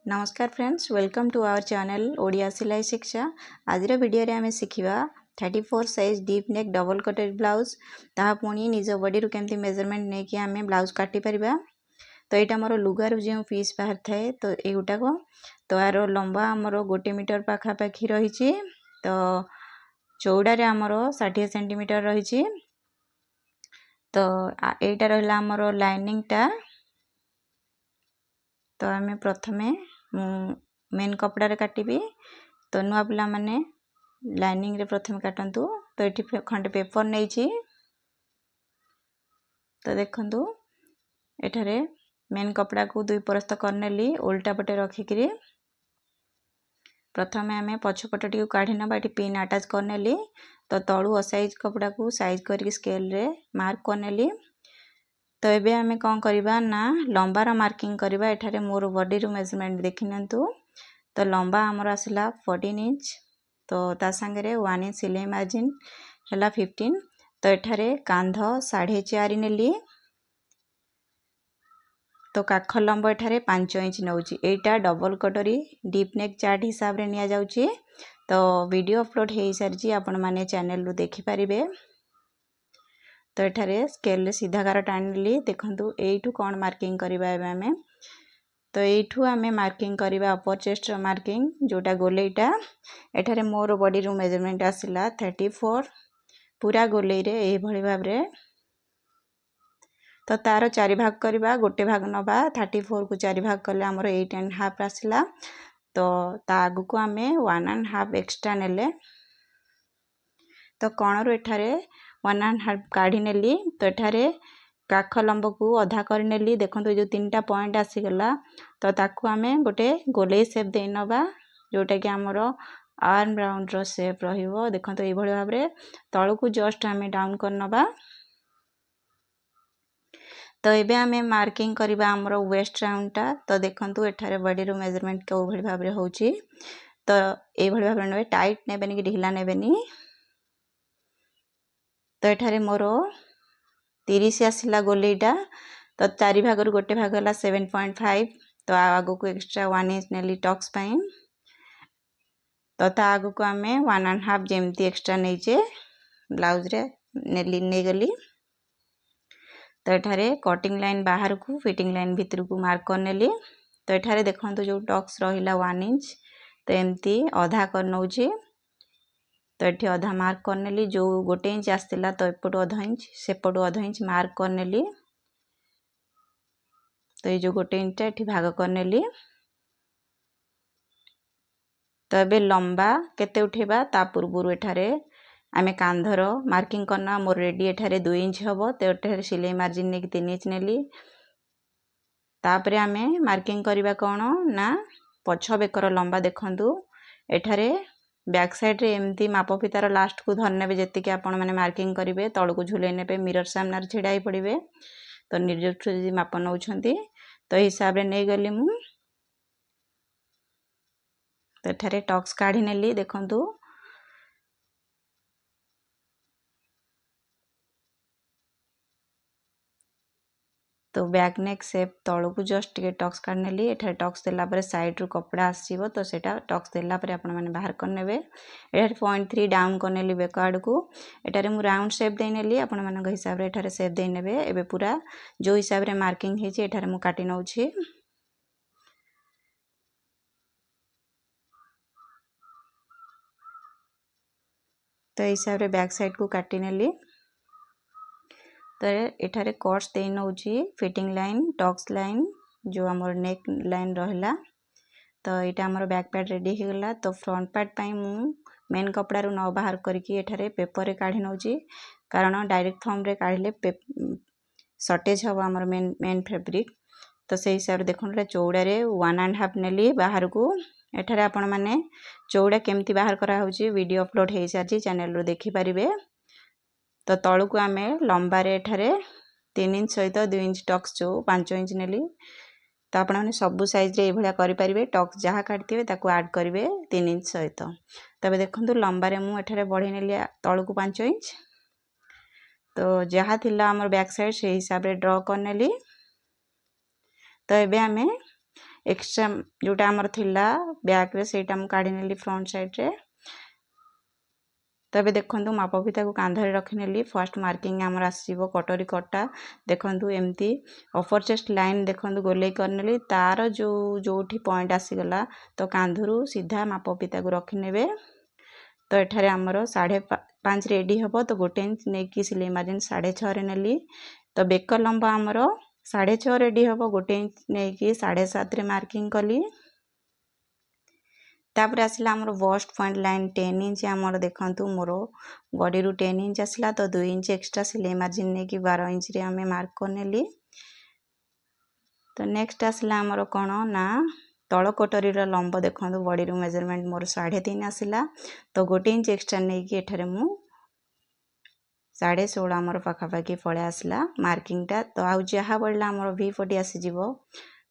नमस्कार friends, welcome to our channel Odia Silai Shiksha. आज video रे आमे शिखिबा 34 size deep neck double cutted blouse ताहा पुणी निज बॉडी रु केमती मेजरमेंट नै कि आमे ब्लाउज काटी परिबा। तो एटा मोर लुगार जो पीस बाहर थाए तो एगुटा को तो यार लंबा हमर 1 मीटर पाखा पाखी रही छि। तो चौड़ा रे हमर 60 सेंटीमीटर रही छि। तो एटा रहला हमर लाइनिंग टा। तो आमे प्रथमे मेन कपड़ा रे काटिबी। तो नुआ पिला माने लाइनिंग रे प्रथमे काटंतु। तो एठी खंडे पेपर नै छि। तो देखंतु एठारे मेन कपड़ा को दुई परस्त करनेली उल्टा पटे रखी करी प्रथमे आमे पछपटटी को काढी नबा। एठी पिन अटैच करनेली। तो तळु असाइज कपड़ा को साइज करके स्केल रे मार्क करनेली। तो एबे आमे कोन करबा ना लंबा रा मार्किंग करबा। एठारे मोर बॉडी रो मेजरमेंट देखिनंतु। तो लंबा हमर आसला 14 इंच। तो ता संगे रे 1 इंच सिलाई मार्जिन हला 15। तो एठारे कांध 4.5 नेली। तो काख लंबा एठारे 5 इंच नउची। एटा डबल कटोरी डीप नेक चार्ट हिसाब रे निया जाउची। तो वीडियो अपलोड हेई सरजी आपण माने चैनल रु देखि परिबे। तो एठारे स्केल रे सीधा गार टाणली। देखंतु एठू कोन मार्किंग करबा एबे आमे। तो एठू आमे मार्किंग करबा अपर चेस्ट रो मार्किंग जोटा गोलेइटा। एठारे मोर बॉडी रो मेजरमेंट आसिला 34 पूरा गोलेइ रे एही भली भाब रे। तो तार 4 भाग करबा गोटे भाग नबा 34 को 4 भाग करले हमर 8.5 आसिला। तो ता आगु को आमे 1.5 एक्स्ट्रा नेले। तो कोण रो एठारे 1.5 काढी नेली। तो एठारे काख लंब को आधा कर नेली। देखंतु जो तीनटा पॉइंट आसी गला। तो ताकू आमे गोटे गोलेई शेप दे नबा जोटा कि हमरो आर्म राउंड रो शेप रहिबो। देखंतु ए भली भाब रे तळु को जस्ट आमे डाउन कर नबा। तो एबे आमे मार्किंग करबा हमरो वेस्ट राउंड टा। तो देखंतु एठारे बॉडी रो मेजरमेंट को भली भाब रे होची। तो ए भली भाब रे टाइट नेबेनी कि ढिला नेबेनी। तो एठारे मोरो 30 आसिला गोलेइटा। तो 4 भाग रु गोटे भाग हला 7.5। तो आगु को एक्स्ट्रा 1 इंच नेली टक्स पई। तो ता आगु को आमे 1.5 जेमती एक्स्ट्रा नैचे ब्लाउज रे नेली नै गली। तो एठारे कटिंग लाइन बाहर को फिटिंग लाइन भीतर को मार्क कर नेली। तो एठारे देखंतु जो टक्स रहिला 1 इंच। तो एमती आधा कर नउची। तो एठी आधा मार्क कर नेली। जो गोटे इंच आस्तिला तो एपटो आधा इंच सेपटो आधा इंच मार्क कर नेली। तो ये जो गोटे इंच एठी भाग कर नेली। तो एबे लंबा केते उठेबा ता पूर्वरु एठारे आमे कांधर मार्किंग करना। मोर रेडी एठारे 2 इंच हबो। तो एठारे सिलाई मार्जिन ने 3 इंच नेली। तापरे आमे मार्किंग करबा कोन ना पछ बेकर लंबा। देखंतु एठारे बैक साइड रे एमती माप फितार लास्ट को धरने बे जति के आपण माने मार्किंग करिवे। तळ को झुले नेबे मिरर सामने छिड़ाई पड़िबे। तो निर्जोठ जि माप नउछंती तो हिसाब रे नै गली मु। तो एठारे टक्स काढी नेली। देखंतु तो बैक नेक शेप तळु को जस्ट टिके टक्स काढ नेली। एठारे टक्स देला परे साइड रु कपड़ा आसीबो। तो सेटा टक्स देला परे आपण माने बाहर कर नेबे। एठारे 0.3 डाउन कर नेली बैकवर्ड को। एठारे मु राउंड शेप दे नेली। आपण माने हिसाब रे एठारे शेप दे नेबे। एबे पूरा जो हिसाब रे मार्किंग हेची एठारे मु काटी नउछि। तो हिसाब रे बैक साइड को काटी नेली। तो एठारे कट्स दे नउछि फिटिंग लाइन टक्स लाइन जो हमर नेक लाइन रहला। तो एटा हमर बैक पार्ट रेडी हे गला। तो फ्रंट पार्ट पई मु मेन कपड़ा रु न बाहर करके एठारे पेपर रे काढी नउछि। कारण डायरेक्ट थंब रे काढले शॉर्टेज हबो हमर मेन फैब्रिक। तो से हिसाब रे देखन रे चौड़ा रे 1.5 नेली बाहर को। एठारे आपण माने चौड़ा केमती बाहर करा होछि वीडियो अपलोड हेई सारछि चैनल रु देखि परिबे। तो तळु को आमे लंबा रे एठारे 3 इंच सहित 2 इंच टक्स जो 5 इंच नेली। तो आपण माने सब साइज रे ए भलिया करि परिबे। टक्स जहा काटथिबे ताको ऐड करिवे 3 इंच सहित। तबे देखंतु लंबा रे मु एठारे बढ़ी नेली तळु को 5 इंच। तो जहा थिला हमर बैक साइड से हिसाब रे ड्रॉ कर नेली। तो एबे आमे एक्स्ट्रा जोटा आमर थिला बैक रे सेटा मु काढी नेली फ्रंट साइड रे। तबे देखंतु मापफिता को कांधरे रखी नेली। फर्स्ट मार्किंग आमर आसीबो कटोरी कटा देखंतु एमती अपर चेस्ट लाइन देखंतु गोले करनेली तार जो जोठी पॉइंट आसी गला तो कांधरू सीधा मापफिता को रखी नेबे। तो एठारे आमर 5.5 रेडी हबो तो 1 इंच नेकी सिलाई मार्जिन 6.5 रे नेली। तो बेक लंबा आमर 6.5 रेडी हबो 1 इंच नेकी 7.5 रे मार्किंग कली। तापर आसला आमर बस्ट पॉइंट लाइन 10 इंच आमर देखंतु मोर बॉडी रु 10 इंच आसला तो 2 इंच एक्स्ट्रा सिलाई मार्जिन नेकी 12 इंच रे हमें मार्क करनेली। तो नेक्स्ट आसला आमर कोन ना तळ कटोरी रो लंब देखंतु बॉडी रु मेजरमेंट मोर 3.5 आसला तो 1 इंच एक्स्ट्रा नेकी एठारे मु 16.5 आमर पाखापाखी पळे आसला मार्किंग टा। तो आउ जहा बढ़ला आमर वी पटी आसी जिवो।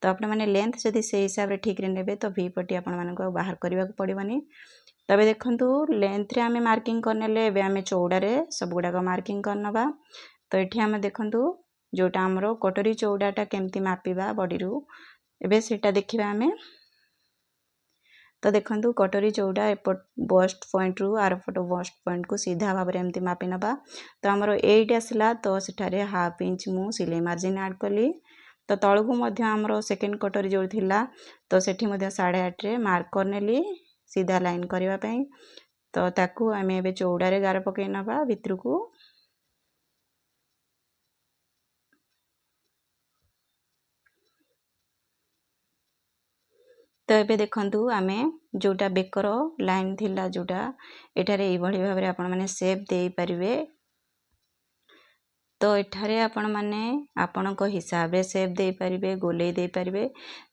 तो आपण माने लेंथ जदि से हिसाब रे ठीक रे नेबे तो वी पटी आपण मानको बाहर करबा को पड़िबनी। तबे देखंतु लेंथ रे हमें मार्किंग करनेले एबे हमें चौड़ा रे सब गुडा को मार्किंग करनबा। तो एठी हमें देखंतु जोटा हमरो कटोरी चौड़ाटा केमती मापिबा बॉडी रु एबे सेटा देखिबा हमें। तो देखंतु कटोरी चौड़ा एपट बस्ट पॉइंट रु आर पट बस्ट पॉइंट को सीधा भाव रे एमती मापि नबा। तो हमरो 8 आसला तो सेठारे हाफ इंच मु सिलाई मार्जिन ऐड कली। तो तळकु मध्य हमरो सेकंड कटोरी जोड़ थिला तो सेठी मध्य 8.5 रे मार्क करनेली सीधा लाइन करबा पई। तो ताकू हमें एबे चौड़ा रे गार पकई नबा भितर को। तो एबे देखंतु आमे जोटा बेकर लाइन थिला जोटा एठारे ए भली भाबरे आपण माने शेप देई परिबे। तो एठारे आपण माने आपण को हिसाब रे शेप देई परिबे गोले देई परिबे।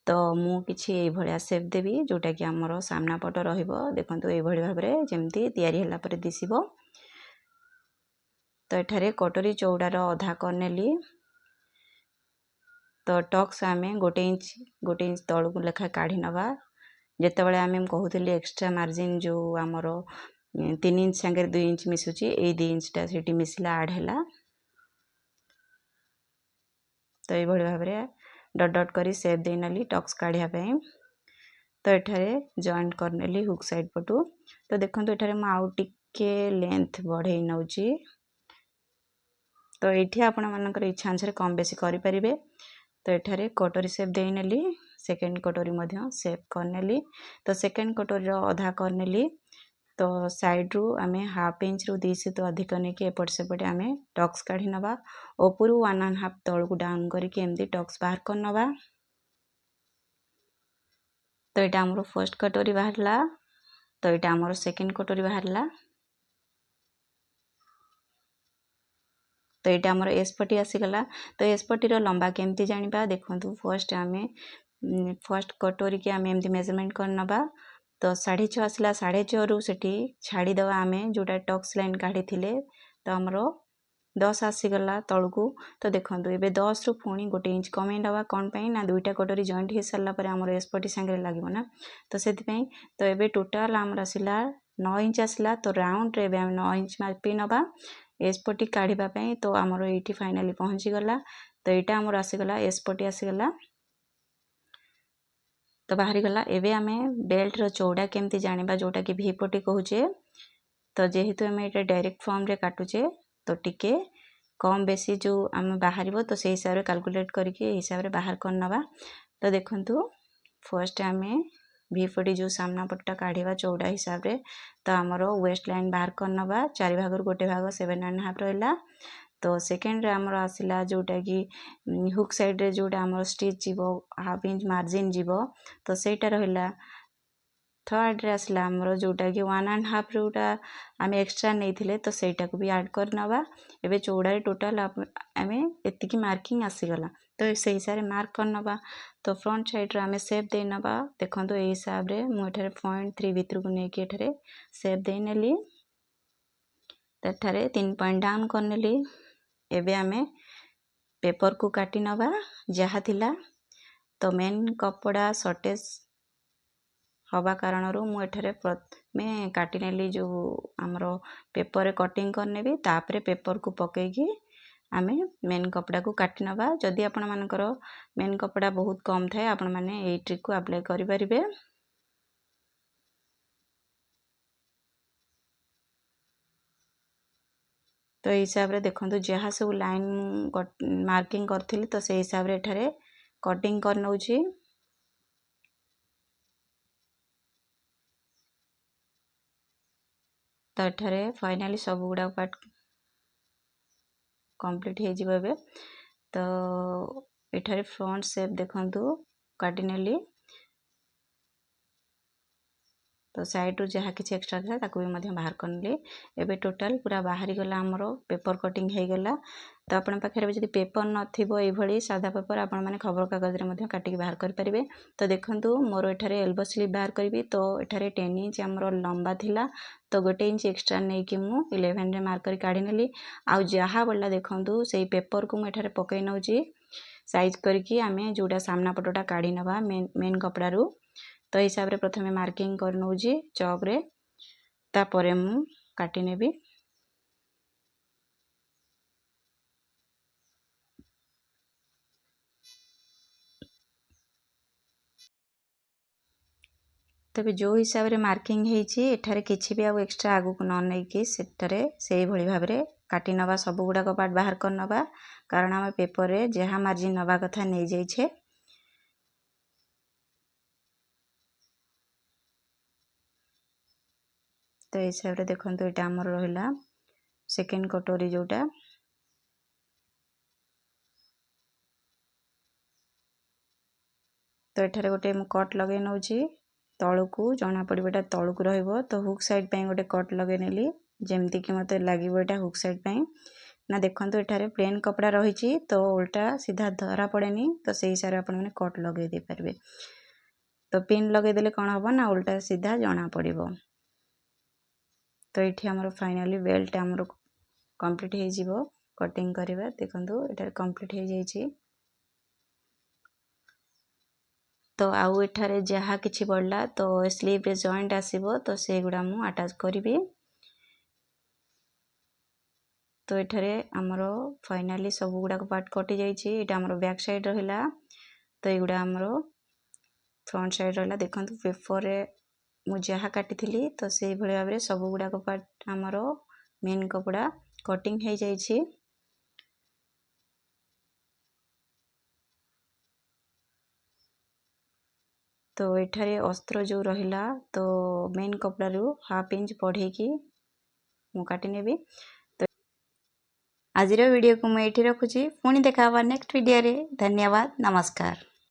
तो मु किछि ए भलिया शेप देबी जोटा कि हमरो सामना पट रहिबो। देखंतु ए भली भाबरे जेमती तयारी हला परे दिसिबो। तो एठारे कटोरी चौड़ा रो आधा करनेली। तो टक्स आमे 1 इंच तळु को लेखा काढी नबा। जेते बेले आमे कहउथिली एक्स्ट्रा मार्जिन जो हमरो 3 इंच संगे 2 इंच मिसुची ए 2 इंच टा सेठी मिसला ऐड हला। तो ए भली भाबरे डॉट डॉट करी शेप देनली टक्स काढिया पई। तो एठारे जॉइंट करनेली हुक साइड पटू। तो देखंतु एठारे म आउ टिके लेंथ बढ़ेई नउची। तो एठी आपण मानकर इच्छा अनुसार कम बेसी करि परिबे। तो एठारे कटोरी शेप देनेली सेकंड कटोरी मध्य शेप करनेली। तो सेकंड कटोरी रो आधा करनेली। तो साइड रु आमे हाफ इंच रु 2 से तो अधिक नेकी एपट सेपटे आमे टक्स काढी नबा। ओपुरु 1.5 तळ को डाउन करिके एमदी टक्स बाहर कर नबा। तो एटा हमरो फर्स्ट कटोरी बाहरला। तो एटा हमरो सेकंड कटोरी बाहरला। तो एटा हमरो एसपटी आसी गला। तो एसपटी रो लंबा केमती जानिबा देखंतु फर्स्ट आमे फर्स्ट कटोरी के आमे एमती मेजरमेंट कर नबा। तो 6.5 आसला 6.5 रु सेठी छाड़ी दवा आमे जोटा टक्स लाइन काढी थिले। तो हमरो 10 आसी गला तळकु। तो देखंतु एबे 10 रु पुणी 1 इंच कमे नबा कोन पई ना दुईटा कटोरी जॉइंट हे सरला परे हमरो एसपटी संगे लागिबो ना। तो सेति पई तो एबे टोटल हमर आसिला 9 इंच आसला। तो राउंड रे एबे हम 9 इंच मापी नबा एसपटी काढिबा पई। तो हमरो एठी फाइनली पहुंची गला। तो एटा हमर आसी गला एसपटी आसी गला। तो बाहरी गला। एबे आमे बेल्ट रो चौड़ा केमती जानिबा जोटा कि वी पटी कहूचे। तो जेहेतु आमे एटा डायरेक्ट फॉर्म रे काटुचे तो टिके कम बेसी जो आमे बाहरिबो तो से हिसाब रे कैलकुलेट करके हिसाब रे बाहर कर नबा। तो देखंतु फर्स्ट आमे वी पटी जो सामना पट्टा काढिबा चौड़ा हिसाब रे। तो हमरो वेस्ट लाइन बाहर कर नबा 4 भाग रु 1 भाग 7.5 रहला। तो सेकंड रे हमरो आसिला जोटा कि हुक साइड रे जोटा हमरो स्टिच जीवो हाफ इंच मार्जिन जीवो। तो सेटा रहला। थर्ड रे आसला हमरो जोटा कि 1.5 रुटा आमे एक्स्ट्रा नै थिले तो सेटा को भी ऐड कर नबा। एबे चौड़ा रे टोटल आमे एति की मार्किंग आसी गला। तो से हिसाब रे मार्क कर नबा। तो फ्रंट साइड रे आमे शेप दे नबा। देखंतु ए हिसाब रे मु एठारे 0.3 भितर को नै कि एठारे शेप दे नेली। तठारे 3 पॉइंट डाउन करनेली। एबे आमे पेपर को काटी नबा जहा थिला। तो मेन कपड़ा शॉर्टेज हवा कारण रो मु एठारे प्रथमे काटी नेली जो हमरो पेपर रे कटिंग करनेबी तापरे पेपर को पकेकी आमे मेन कपड़ा को काटी नबा। जदि आपण मानकर मेन कपड़ा बहुत कम थाए आपण माने एई ट्रिक को अप्लाई करि परिबे। तो हिसाब रे देखंतु जहाँ सब लाइन मार्किंग करथिली तो से हिसाब रे एठारे कटिंग कर नउची। तो एठारे फाइनली सब गुडा पार्ट कंप्लीट हे जिवो बे। तो एठारे फ्रंट शेप देखंतु काटी नेली। तो साइड रू जहाँ किसी एक्स्ट्रा था ताकू भी मध्य बाहर करनेली। एबे टोटल पूरा बाहरी गला हमरो पेपर कटिंग हे गला। तो आपण पाखरे जदि पेपर नथिबो एई भली सादा पेपर आपण माने खबर कागज रे मध्य काटी बाहर कर परिबे। तो देखंतु मोर एठारे एल्बो स्लीव बाहर करबी। तो एठारे 10 इंच हमरो लंबा थिला तो 1 इंच एक्स्ट्रा नै कि मु 11 रे मार्क कर काढी नेली। आ जहाँ बल्ला देखंतु सेई पेपर को मु एठारे पकई नउची साइज करके आमे जोडा सामना पटोटा काढी नबा मेन कपड़ा रू। तो हिसाब रे प्रथमे मार्किंग कर नउची चॉक रे तापरे मु काटी नेबी। तबे जो हिसाब रे मार्किंग हेची एठारे किछि भी आ एक्स्ट्रा आगु को न नै कि सेटारे सेही भली भाबरे काटी नबा सब गुडा को पार्ट बाहर कर नबा। कारण हम पेपर रे जहाँ मार्जिन नबा कथा नै जाई छे। तो हिसाब रे देखंतु एटा हमर रहिला सेकंड कटोरी जोटा। तो एठारे गोटे मु कट लगे नउची तळुकू जना पड़िबेटा तळुकू रहइबो। तो हुक साइड पई गोटे कट लगे नेली जेमति कि मते लागिबो एटा हुक साइड पई ना। देखंतु एठारे प्लेन कपड़ा रहिची तो उल्टा सीधा धरा पड़ेनी। तो सेही हिसाब रे आपण माने कट लगे दे परबे। तो पिन लगे देले कोन हबो ना उल्टा सीधा जना पड़िबो। तो एठी हमर फाइनली बेल्ट हमर कंप्लीट हे जिवो कटिंग करबा। देखंतु एटा कंप्लीट हे जाईची। तो आउ एठारे जहाँ किछि पड़ला तो स्लीव रे जॉइंट आसीबो तो से गुडा मु अटैच करिबी। तो एठारे हमरो फाइनली सब गुडा को पार्ट कटि जाईची। एटा हमरो बैक साइड रहिला। तो ए गुडा हमरो फ्रंट साइड रहिला। देखंतु पेपर रे मु जहाँ काटिथिली तो सेही भली भाबरे सब गुडा को पार्ट हमरो मेन कपड़ा कटिंग हे जाईची। तो एठारे अस्त्र जो रहिला तो मेन कपड़ा रू हाफ इंच बढ़े की मु काटी नेबी। तो आज वीडियो को मैं एठी रखुची। पुणी देखा नेक्स्ट वीडियो रे। धन्यवाद, नमस्कार।